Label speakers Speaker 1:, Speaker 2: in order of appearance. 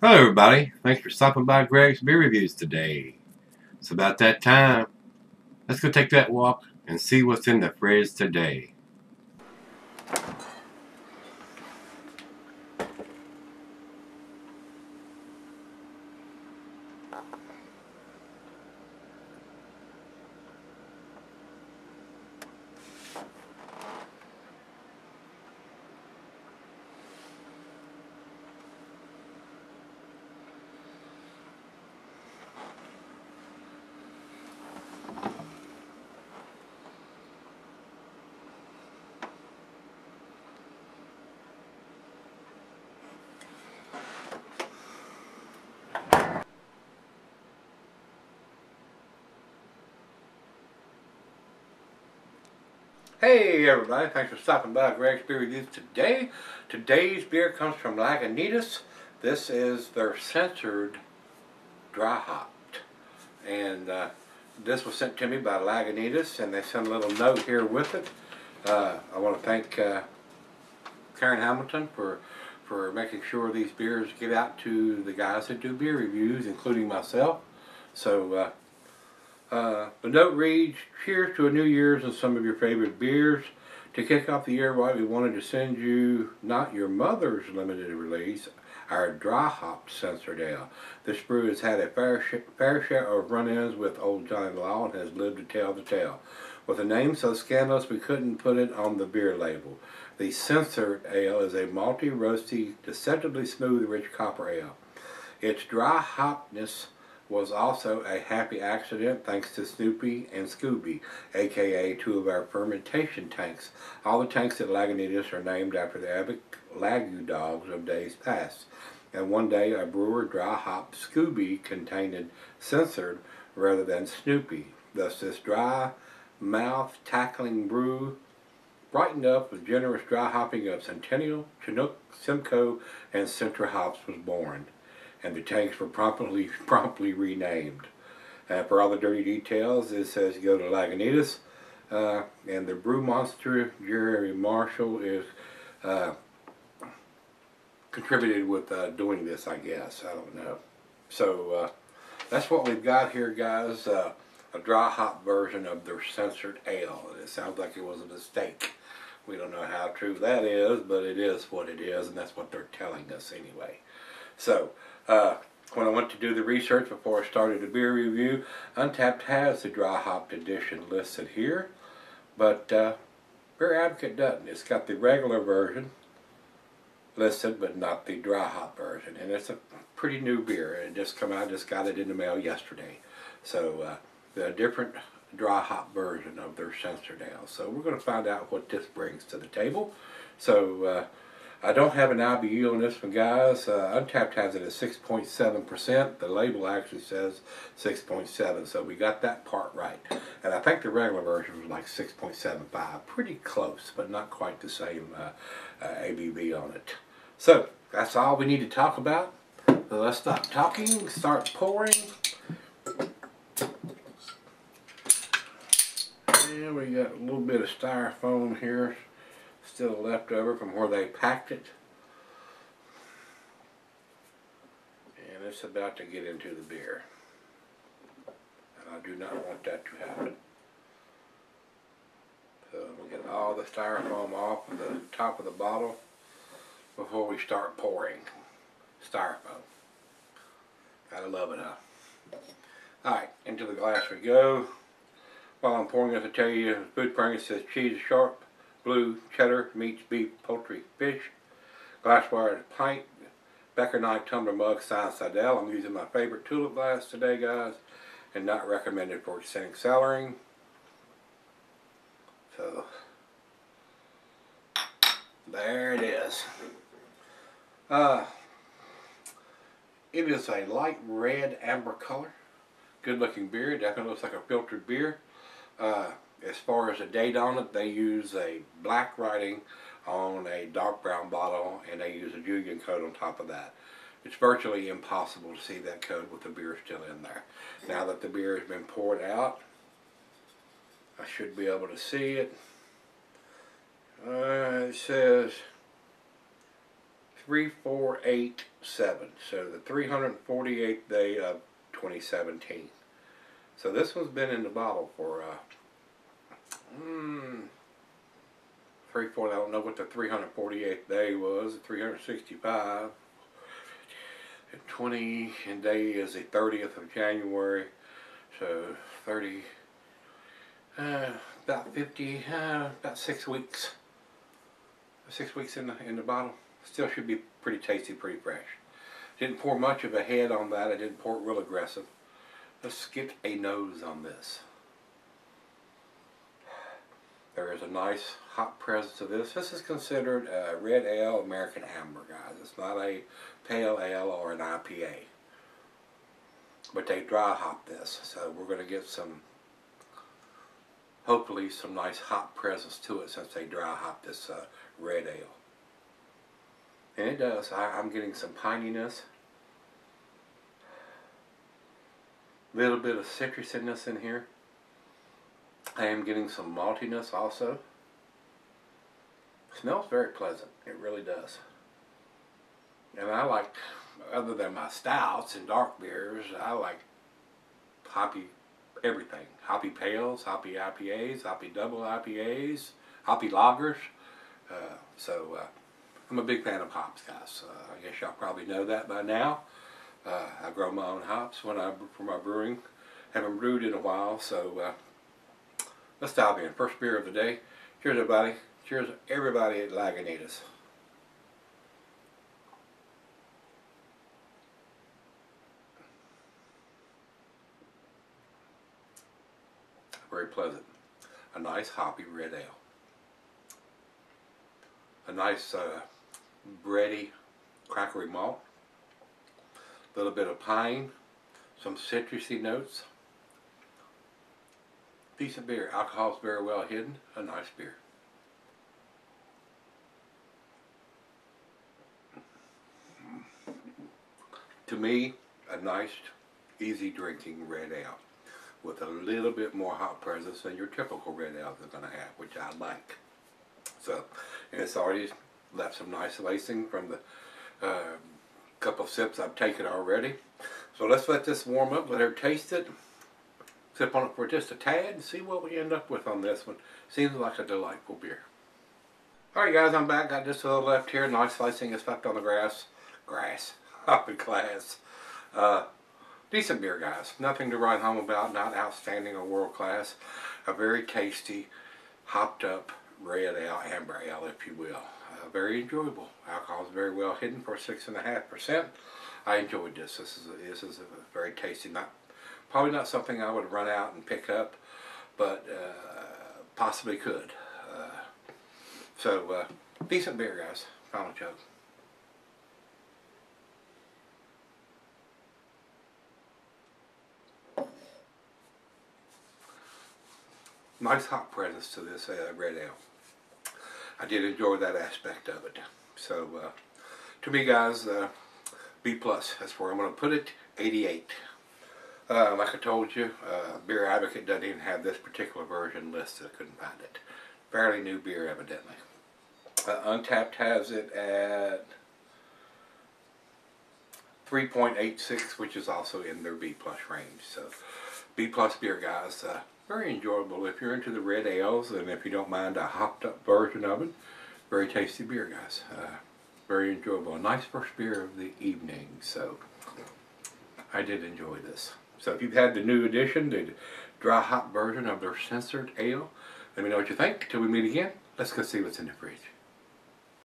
Speaker 1: Hello everybody, thanks for stopping by Gregsbeerreviews today. It's about that time. Let's go take that walk and see what's in the fridge today. Hey everybody, thanks for stopping by Gregsbeerreviews today. Today's beer comes from Lagunitas. This is their censored dry hopped. And this was sent to me by Lagunitas, and they sent a little note here with it. I want to thank Karen Hamilton for making sure these beers get out to the guys that do beer reviews, including myself. So the note reads, "Cheers to a New Year's and some of your favorite beers. To kick off the year right, we wanted to send you Not Your Mother's limited release, our dry hop censored ale. This brew has had a fair share of run-ins with old Johnny Law and has lived to tell the tale. With a name so scandalous we couldn't put it on the beer label. The censored ale is a malty, roasty, deceptively smooth, rich copper ale. Its dry hopness was also a happy accident thanks to Snoopy and Scooby, aka two of our fermentation tanks. All the tanks at Lagunitas are named after the epic Lagu dogs of days past. And one day a brewer dry hopped Scooby containing censored rather than Snoopy. Thus this dry mouth tackling brew brightened up with generous dry hopping of Centennial, Chinook, Simcoe, and Centra hops was born. And the tanks were promptly renamed. For all the dirty details, it says go to Lagunitas, and the brew monster Jerry Marshall is contributed with doing this, I guess. I don't know. So that's what we've got here, guys. A dry hop version of their censored ale. It sounds like it was a mistake. We don't know how true that is, but it is what it is, and that's what they're telling us anyway. So, when I went to do the research before I started the beer review, Untapped has the dry hopped edition listed here, but Beer Advocate doesn't. It's got the regular version listed, but not the dry hop version, and it's a pretty new beer. It just come out, just got it in the mail yesterday. So, the different dry hop version of their censored ale. So we're going to find out what this brings to the table. So, I don't have an IBU on this one, guys. Untapped has it at 6.7%. The label actually says 6.7, so we got that part right. And I think the regular version was like 6.75. Pretty close, but not quite the same ABV on it. So, that's all we need to talk about. So let's stop talking, start pouring. And we got a little bit of styrofoam here still left over from where they packed it, and it's about to get into the beer, and I do not want that to happen. So we'll get all the styrofoam off of the top of the bottle before we start pouring. Styrofoam, gotta love it, huh? Alright, into the glass we go. While I'm pouring this, I tell you, food pairing, it says cheese sharp, blue, cheddar, meats, beef, poultry, fish. Glassware pint, Becker Knight tumbler mug, size Sidel. I'm using my favorite tulip glass today, guys, and not recommended for extended cellaring. So, there it is. It is a light red amber color. Good looking beer. It definitely looks like a filtered beer. As far as the date on it, they use a black writing on a dark brown bottle, and they use a Julian code on top of that. It's virtually impossible to see that code with the beer still in there. Now that the beer has been poured out, I should be able to see it. It says 3487. So the 348th day of 2017. So this one's been in the bottle for 4. I don't know what the 348th day was. 365. And 20 and day is the 30th of January. So 30. About 50. About 6 weeks. 6 weeks in the bottle. Still should be pretty tasty, pretty fresh. Didn't pour much of a head on that. I didn't pour it real aggressive. Let's get a nose on this. There is a nice hop presence to this. This is considered a red ale American amber, guys. It's not a pale ale or an IPA. But they dry hop this. So we're going to get some, hopefully some nice hop presence to it since they dry hop this red ale. And it does. I'm getting some pininess. A little bit of citrusiness in here. I am getting some maltiness also. It smells very pleasant. It really does. And I like, other than my stouts and dark beers, I like hoppy everything. Hoppy pales, hoppy IPAs, hoppy double IPAs, hoppy lagers. I'm a big fan of hops, guys. I guess y'all probably know that by now. I grow my own hops for my brewing. Haven't brewed in a while, so let's dive in. First beer of the day. Cheers, everybody. Cheers, everybody at Lagunitas. Very pleasant. A nice hoppy red ale. A nice bready, crackery malt. A little bit of pine. Some citrusy notes. Decent beer. Alcohol's very well hidden. A nice beer. To me, a nice, easy drinking red ale with a little bit more hop presence than your typical red ale is going to have, which I like. So, and it's already left some nice lacing from the couple of sips I've taken already. So let's let this warm up, let her taste it, sip on it for just a tad, and see what we end up with on this one. Seems like a delightful beer. Alright guys, I'm back. Got just a little left here. Nice slicing is left on the glass. Hoppy glass. Decent beer, guys. Nothing to write home about. Not outstanding or world class. A very tasty, hopped up red ale, amber ale, if you will. Very enjoyable. Alcohol is very well hidden for 6.5%. I enjoyed this. This is a very tasty. Probably not something I would run out and pick up, but possibly could. Decent beer, guys. Final chug. Nice hop presence to this red ale. I did enjoy that aspect of it. So, to me, guys, B+. That's where I'm going to put it. 88. Like I told you, Beer Advocate doesn't even have this particular version listed. I couldn't find it. Fairly new beer, evidently. Untapped has it at 3.86, which is also in their B+ range. So, B+ beer, guys. Very enjoyable if you're into the red ales, and if you don't mind a hopped up version of it. Very tasty beer, guys. Very enjoyable. A nice first beer of the evening. So I did enjoy this. So if you've had the new edition, the dry hop version of their censored ale, let me know what you think. Till we meet again, let's go see what's in the fridge.